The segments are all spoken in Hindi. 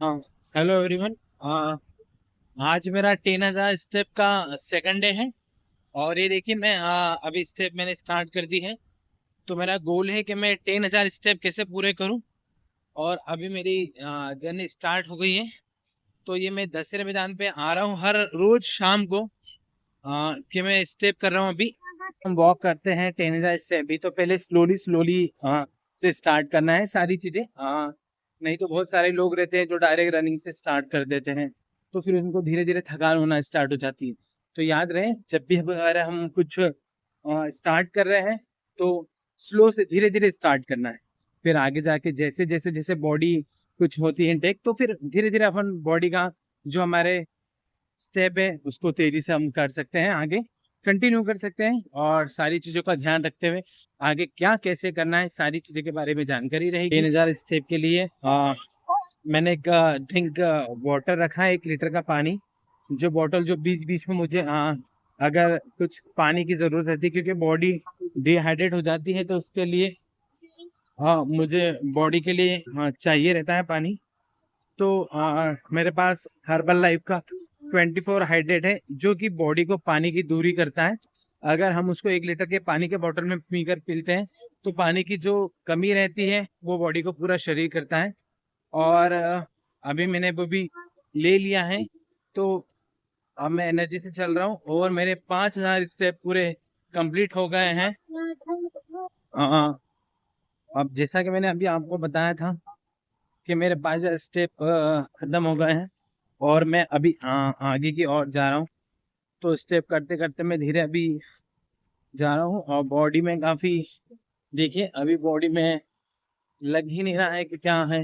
हाँ, हेलो एवरीवन। आज मेरा 10,000 स्टेप का सेकंड डे है। और ये देखिए मैं अभी स्टेप मैंने स्टार्ट कर दी है। तो मेरा गोल है कि मैं 10,000 स्टेप कैसे पूरे करूं। और अभी मेरी जर्नी स्टार्ट हो गई है। तो ये मैं दशहरे मैदान पे आ रहा हूँ हर रोज शाम को, कि मैं स्टेप कर रहा हूँ अभी। हम वॉक करते हैं 10,000 स्टेप भी, तो पहले स्लोली स्लोली से स्टार्ट करना है सारी चीजें। नहीं तो बहुत सारे लोग रहते हैं जो डायरेक्ट रनिंग से स्टार्ट कर देते हैं, तो फिर उनको धीरे धीरे थकान होना स्टार्ट हो जाती है। तो याद रहे, जब भी अगर हम कुछ स्टार्ट कर रहे हैं तो स्लो से धीरे धीरे स्टार्ट करना है। फिर आगे जाके जैसे जैसे जैसे बॉडी कुछ होती है टेक, तो फिर धीरे धीरे अपन बॉडी का जो हमारे स्टेप है उसको तेजी से हम कर सकते हैं, आगे कंटिन्यू कर सकते हैं। और सारी चीजों का ध्यान रखते हुए आगे क्या कैसे करना है सारी चीजों के बारे में जानकारी रहेगी। 10,000 स्टेप के लिए मैंने एक ड्रिंक वाटर रखा है, 1 लीटर का पानी। जो बॉटल जो बीच बीच में मुझे अगर कुछ पानी की जरूरत रहती है क्योंकि बॉडी डिहाइड्रेट हो जाती है, तो उसके लिए मुझे बॉडी के लिए चाहिए रहता है पानी। तो मेरे पास हर्बल लाइफ का 24 हाइड्रेट है, जो कि बॉडी को पानी की दूरी करता है। अगर हम उसको 1 लीटर के पानी के बोतल में पीकर पीते हैं तो पानी की जो कमी रहती है वो बॉडी को पूरा शरीर करता है। और अभी मैंने वो भी ले लिया है। तो अब मैं एनर्जी से चल रहा हूँ और मेरे 5,000 स्टेप पूरे कंप्लीट हो गए हैं। अब जैसा कि मैंने अभी आपको बताया था कि मेरे 5,000 स्टेप खत्म हो गए हैं और मैं अभी आगे की ओर जा रहा हूँ। तो स्टेप करते करते मैं धीरे अभी जा रहा हूँ और बॉडी में काफी, देखिए अभी बॉडी में लग ही नहीं रहा है कि क्या है।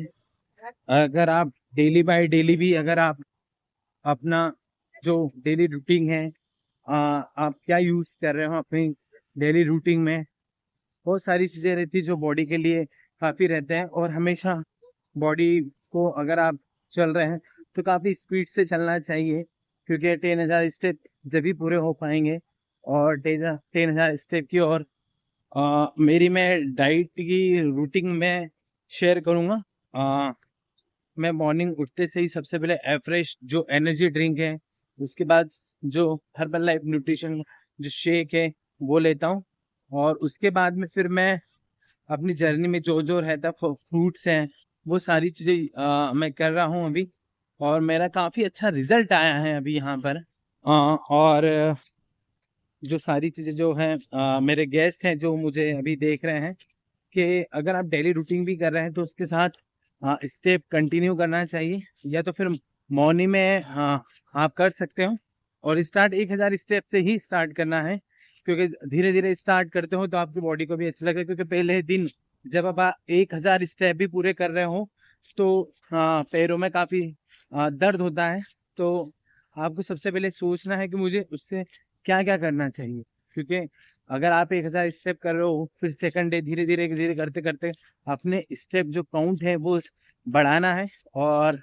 अगर आप डेली बाय डेली भी अगर आप अपना जो डेली रूटीन है, आप क्या यूज कर रहे हो अपनी डेली रूटीन में, बहुत सारी चीजें रहती है जो बॉडी के लिए काफी रहते हैं। और हमेशा बॉडी को अगर आप चल रहे हैं तो काफी स्पीड से चलना चाहिए, क्योंकि 10,000 स्टेप जब भी पूरे हो पाएंगे। और 10,000 स्टेप की और मेरी मैं डाइट की रूटीन में शेयर करूंगा। मैं मॉर्निंग उठते से ही सबसे पहले एफ्रेश जो एनर्जी ड्रिंक है, उसके बाद जो हर्बल लाइफ न्यूट्रिशन जो शेक है वो लेता हूँ। और उसके बाद में फिर मैं अपनी जर्नी में जो जो रहता फ्रूट्स हैं वो सारी चीजें मैं कर रहा हूँ अभी। और मेरा काफी अच्छा रिजल्ट आया है अभी यहाँ पर। और जो सारी चीजें जो हैं, मेरे गेस्ट हैं जो मुझे अभी देख रहे हैं कि अगर आप डेली रूटीन भी कर रहे हैं तो उसके साथ स्टेप कंटिन्यू करना चाहिए, या तो फिर मॉर्निंग में आप कर सकते हो। और स्टार्ट 1,000 स्टेप से ही स्टार्ट करना है, क्योंकि धीरे धीरे स्टार्ट करते हो तो आपकी बॉडी को भी अच्छा लगेगा। क्योंकि पहले दिन जब आप 1,000 स्टेप भी पूरे कर रहे हो तो पैरों में काफी दर्द होता है। तो आपको सबसे पहले सोचना है कि मुझे उससे क्या क्या करना चाहिए। क्योंकि अगर आप 1,000 स्टेप कर रहे हो, फिर सेकंड डे धीरे धीरे धीरे करते करते अपने स्टेप जो काउंट है वो बढ़ाना है। और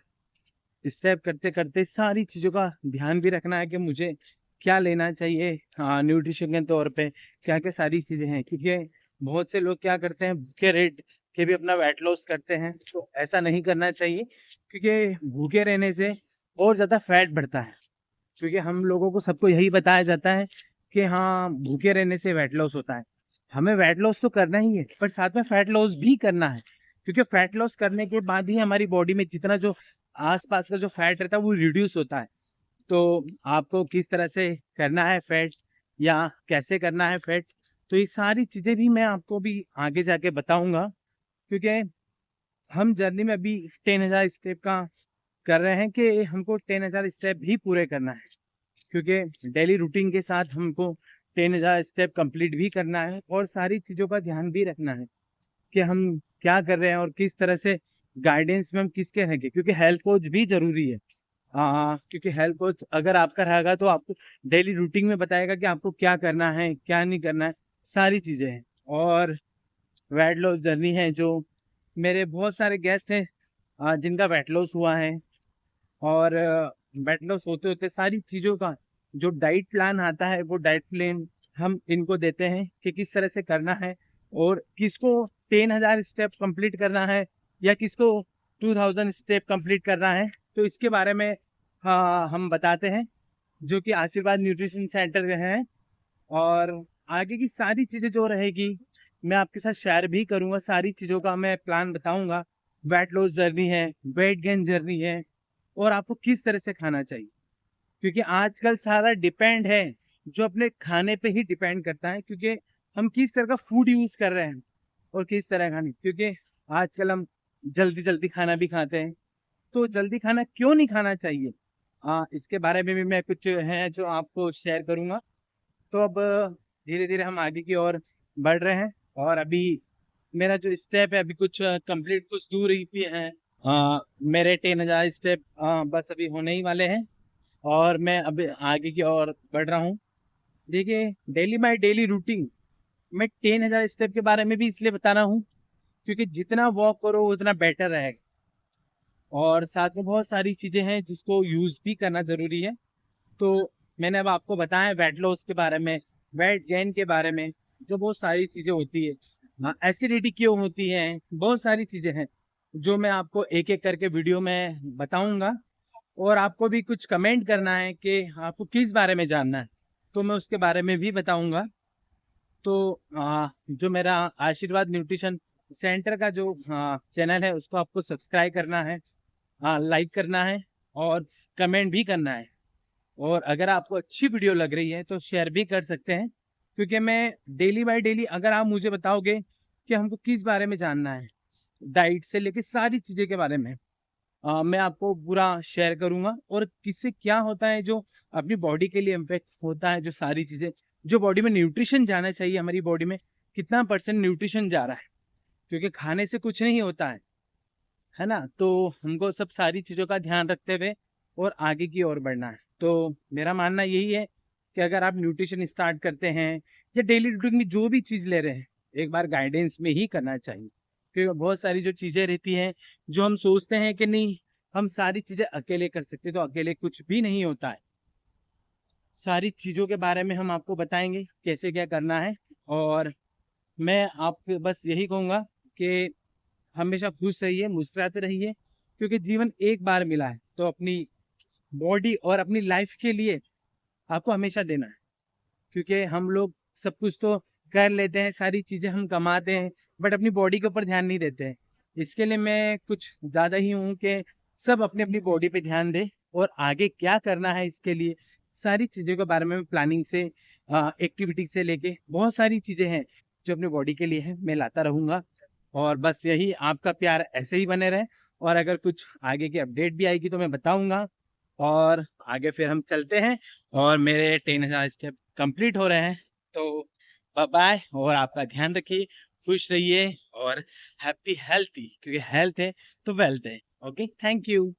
स्टेप करते करते सारी चीज़ों का ध्यान भी रखना है कि मुझे क्या लेना चाहिए, न्यूट्रिशन के तौर पे क्या क्या सारी चीज़ें हैं। क्योंकि बहुत से लोग क्या करते हैं, भूखे रेट के भी अपना वेट लॉस करते हैं, तो ऐसा नहीं करना चाहिए। क्योंकि भूखे रहने से और ज़्यादा फैट बढ़ता है। क्योंकि हम लोगों को सबको यही बताया जाता है कि हाँ भूखे रहने से वेट लॉस होता है। हमें वेट लॉस तो करना ही है, पर साथ में फैट लॉस भी करना है। क्योंकि फैट लॉस करने के बाद ही हमारी बॉडी में जितना जो आसपास का जो फैट रहता है वो रिड्यूस होता है। तो आपको किस तरह से करना है फैट, या कैसे करना है फैट, तो ये सारी चीजें भी मैं आपको भी आगे जाके बताऊंगा। क्योंकि हम जर्नी में अभी 10,000 स्टेप का कर रहे हैं कि हमको 10,000 स्टेप भी पूरे करना है। क्योंकि डेली रूटीन के साथ हमको 10,000 स्टेप कंप्लीट भी करना है और सारी चीज़ों का ध्यान भी रखना है कि हम क्या कर रहे हैं और किस तरह से गाइडेंस में हम किसके रहेंगे। क्योंकि हेल्थ कोच भी जरूरी है। क्योंकि हेल्थ कोच अगर आपका रहेगा तो आपको डेली रूटीन में बताएगा कि आपको क्या करना है क्या नहीं करना है, सारी चीज़ें हैं। और वेट लॉस जर्नी है जो मेरे बहुत सारे गेस्ट हैं जिनका वेट लॉस हुआ है। और वेट लॉस होते होते सारी चीज़ों का जो डाइट प्लान आता है वो डाइट प्लान हम इनको देते हैं कि किस तरह से करना है। और किसको 10,000 स्टेप कंप्लीट करना है, या किसको 2000 स्टेप कंप्लीट करना है। तो इसके बारे में हम बताते हैं, जो कि आशीर्वाद न्यूट्रिशन सेंटर हैं। और आगे की सारी चीज़ें जो रहेगी मैं आपके साथ शेयर भी करूँगा, सारी चीज़ों का मैं प्लान बताऊँगा। वेट लॉस जर्नी है, वेट गेन जर्नी है, और आपको किस तरह से खाना चाहिए, क्योंकि आजकल सारा डिपेंड है जो अपने खाने पे ही डिपेंड करता है, क्योंकि हम किस तरह का फूड यूज़ कर रहे हैं और किस तरह का नहीं। क्योंकि आजकल हम जल्दी जल्दी खाना भी खाते हैं, तो जल्दी खाना क्यों नहीं खाना चाहिए, इसके बारे में भी मैं कुछ है जो आपको शेयर करूँगा। तो अब धीरे धीरे हम आगे की ओर बढ़ रहे हैं, और अभी मेरा जो स्टेप है अभी कुछ कंप्लीट कुछ दूर ही पे है। मेरे 10,000 स्टेप बस अभी होने ही वाले हैं, और मैं अभी आगे की ओर बढ़ रहा हूँ। देखिए, डेली बाय डेली रूटीन मैं 10,000 स्टेप के बारे में भी इसलिए बता रहा हूँ, क्योंकि जितना वॉक करो उतना बेटर रहेगा, और साथ में बहुत सारी चीज़ें हैं जिसको यूज़ भी करना ज़रूरी है। तो मैंने अब आपको बताया वेट लॉस के बारे में, वेट गेन के बारे में, जो बहुत सारी चीज़ें होती है, एसिडिटी क्यों होती है, बहुत सारी चीज़ें हैं जो मैं आपको एक एक करके वीडियो में बताऊंगा। और आपको भी कुछ कमेंट करना है कि आपको किस बारे में जानना है, तो मैं उसके बारे में भी बताऊंगा। तो जो मेरा आशीर्वाद न्यूट्रिशन सेंटर का जो चैनल है उसको आपको सब्सक्राइब करना है, लाइक करना है, और कमेंट भी करना है। और अगर आपको अच्छी वीडियो लग रही है तो शेयर भी कर सकते हैं, क्योंकि मैं डेली बाय डेली, अगर आप मुझे बताओगे कि हमको किस बारे में जानना है, डाइट से लेके सारी चीज़ें के बारे में, मैं आपको पूरा शेयर करूंगा। और किससे क्या होता है जो अपनी बॉडी के लिए इम्पेक्ट होता है, जो सारी चीज़ें जो बॉडी में न्यूट्रिशन जाना चाहिए, हमारी बॉडी में कितना परसेंट न्यूट्रिशन जा रहा है, क्योंकि खाने से कुछ नहीं होता है ना। तो हमको सब सारी चीज़ों का ध्यान रखते हुए और आगे की ओर बढ़ना है। तो मेरा मानना यही है कि अगर आप न्यूट्रिशन स्टार्ट करते हैं या डेली रूटीन में जो भी चीज़ ले रहे हैं, एक बार गाइडेंस में ही करना चाहिए, क्योंकि बहुत सारी जो चीज़ें रहती हैं जो हम सोचते हैं कि नहीं हम सारी चीज़ें अकेले कर सकते, तो अकेले कुछ भी नहीं होता है। सारी चीज़ों के बारे में हम आपको बताएंगे कैसे क्या करना है। और मैं आपको बस यही कहूँगा कि हमेशा खुश रहिए, मुस्कुराते रहिए, क्योंकि जीवन एक बार मिला है, तो अपनी बॉडी और अपनी लाइफ के लिए आपको हमेशा देना है। क्योंकि हम लोग सब कुछ तो कर लेते हैं, सारी चीज़ें हम कमाते हैं, बट अपनी बॉडी के ऊपर ध्यान नहीं देते हैं। इसके लिए मैं कुछ ज़्यादा ही हूँ कि सब अपनी अपनी बॉडी पे ध्यान दें, और आगे क्या करना है इसके लिए सारी चीज़ों के बारे में प्लानिंग से, एक्टिविटी से लेके बहुत सारी चीज़ें हैं जो अपनी बॉडी के लिए है, मैं लाता रहूँगा। और बस यही आपका प्यार ऐसे ही बने रहे, और अगर कुछ आगे की अपडेट भी आएगी तो मैं बताऊँगा। और आगे फिर हम चलते हैं, और मेरे 10,000 स्टेप कंप्लीट हो रहे हैं। तो बाय बाय, और आपका ध्यान रखिए, खुश रहिए, और हैप्पी हेल्थी, क्योंकि हेल्थ है तो वेल्थ है। Okay, thank you.